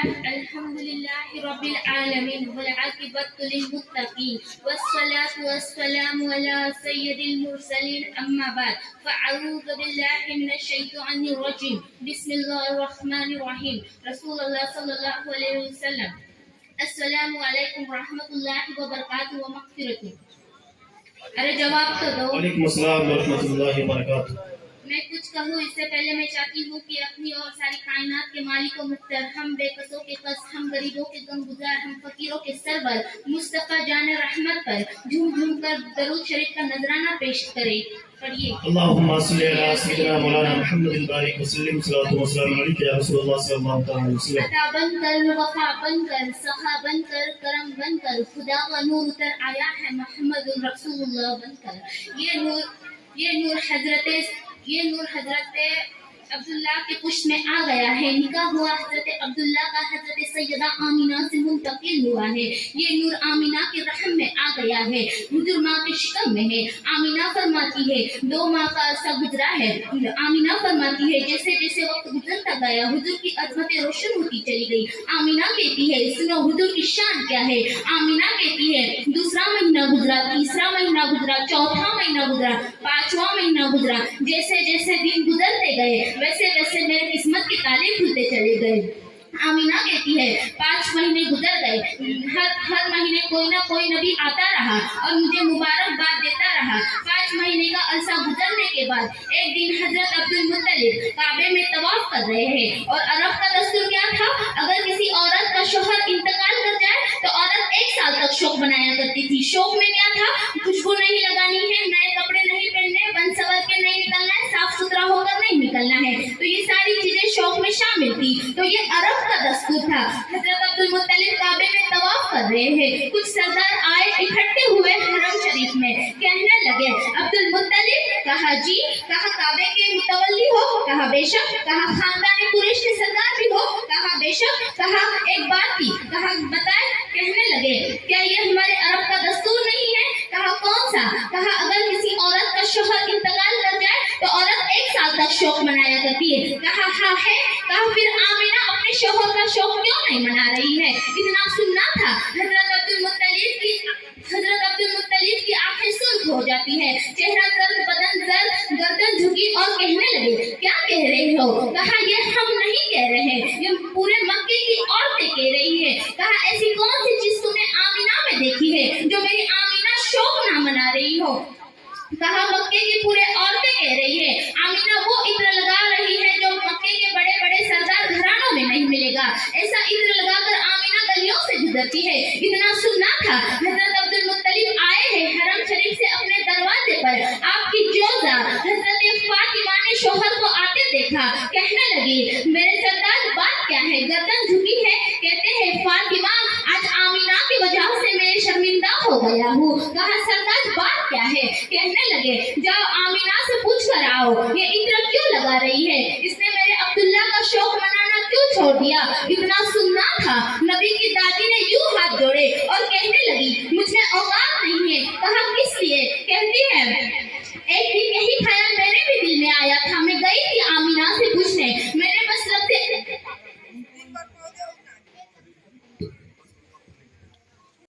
الحمد لله رب العالمين والعاقبة للمتقين والصلاة والسلام على سيد المرسلين أما بعد فأعوذ بالله من الشيطان الرجيم بسم الله الرحمن الرحيم رسول الله صلى الله عليه وسلم السلام علیکم ورحمۃ اللہ وبرکاتہ ومغفرتہ. ارے جواب تو دو. وعلیکم السلام ورحمۃ اللہ وبرکاتہ. میں کچھ کہوں اس سے پہلے میں چاہتی ہوں کہ اپنی اور ساری کائنات کے مالک و مختار، ہم بے کسوں کے کس، ہم غریبوں کے غمگزار، ہم فقیروں کے سرور مصطفیٰ جان رحمت پر جھوم جھوم کر درود شریف کا نذرانہ پیش کرے. پڑھیے. اللہم صلی علی سیدنا مولانا محمد البارک وسلم صلاۃ و سلام علیک یا رسول اللہ صلی اللہ علیہ وسلم. عطا بن کر، وفا بن کر، سخا بن کر، کرم بن کر، خدا کا نور اتر آیا ہے محمد رسول اللہ بن کر. یہ نور حضرت عبداللہ کے پشت میں آ گیا ہے. نکاح ہوا حضرت عبداللہ کا حضرت سیدہ آمینہ سے منتقل ہوا ہے. یہ نور آمینہ کے رحم میں آ گیا ہے. حضور ماں کے شکم میں ہے. آمینہ فرماتی ہے 2 ماہ کا عرصہ گزرا ہے. آمینہ فرماتی ہے جیسے جیسے وقت گزرتا گیا حضور کی عظمتیں روشن ہوتی چلی گئی. آمینہ کہتی ہے سنو حضور کی شان کیا ہے. آمینہ کہتی ہے 2 مہینہ گزرا، 3 مہینہ گزرا، 4 مہینہ گزرا، 5واں مہینہ گزرا. جیسے جیسے دن گزرتے گئے ویسے ویسے میرے قسمت کے تالے کھلتے چلے گئے. آمینہ کہتی ہے 5 مہینے گزر گئے. ہر مہینے کوئی نہ کوئی نبی آتا رہا اور مجھے مبارکباد دیتا رہا. 5 مہینے کا عرصہ گزرنے کے بعد ایک دن حضرت عبدالمطلب کعبے میں طواف کر رہے ہیں. اور عرب کا دستور کیا تھا، اگر کسی عورت کا شوہر انتقال کر جائے تو عورت 1 سال تک شوق منایا کرتی تھی. شوق میں کیا تھا، خوشبو نہیں لگانی ہے، نئے کپڑے نہیں پہننے، بن سور کے نہیں نکلنا ہے، صاف ستھرا ہو کر نہیں نکلنا ہے. تو یہ ساری چیزیں شوق میں شامل تھی. تو یہ عرب کا دستور تھا. حضرت عبدالمطلب کعبے میں طواف کر رہے ہیں. کچھ سردار آئے اکٹھے ہوئے حرم شریف میں. کہنے لگے عبدالمطلب، کہا جی، کہا کعبے کے متولی ہو، کہا بے شک، کہا خاندان قریش کے سردار بھی ہو، کہا بے شک، کہا ایک بات کی، کہا بتائے. کہنے لگے کیا یہ ہمارے عرب کا دستور نہیں ہے. کہا کون سا. کہا اگر کسی عورت کا شوہر انتقال کر جائے تو عورت 1 سال تک شوق منایا کرتی ہے. کہا ہاں ہے. کہا پھر آمینہ اپنے شوہر کا شوق کیوں نہیں منا رہی ہے. اتنا سننا تھا. حضرت عبدالمطلب کی آنکھیں سرخ ہو جاتی ہے، چہرہ زرد، بدن زرد، گردن جھکی اور کہنے لگے کیا کہہ رہے ہو. کہا یہ ہم نہیں کہہ رہے، یہ پورے مکے کی عورتیں کہہ رہی ہے. کہا ایسی کون سی چیز تم نے آمینہ میں دیکھی ہے جو میری آمینہ شوق نہ منا رہی ہو. کہا مکے کی پورے عورتیں کہہ رہی ہے آمینہ وہ عطر لگا رہی ہے جو مکے کے بڑے بڑے سردار گھرانوں میں نہیں ملے گا. ایسا عطر لگا کر آمینہ گلیوں سے گزرتی ہے. اتنا سننا تھا. حضرت عبدالمطلب آئے ہیں حرم شریف سے اپنے دروازے پر. آپ کی جوزہ حضرت فاطمہ نے شوہر کو آتے دیکھا. کہنے لگی میرے سردار بات کیا ہے. گردن جھکی ہے. کہتے ہیں فاطمہ آج آمینہ کی وجہ سے میں شرمندہ ہو گیا ہوں. کہا سردار بات کیا ہے. کہنے لگے جاؤ آمینہ سے پوچھ کر آؤ یہ عطر کیوں لگا رہی ہے، اس نے میرے عبداللہ کا شوق منانا کیوں چھوڑ دیا. اتنا سننا تھا. نبی کی دادی نے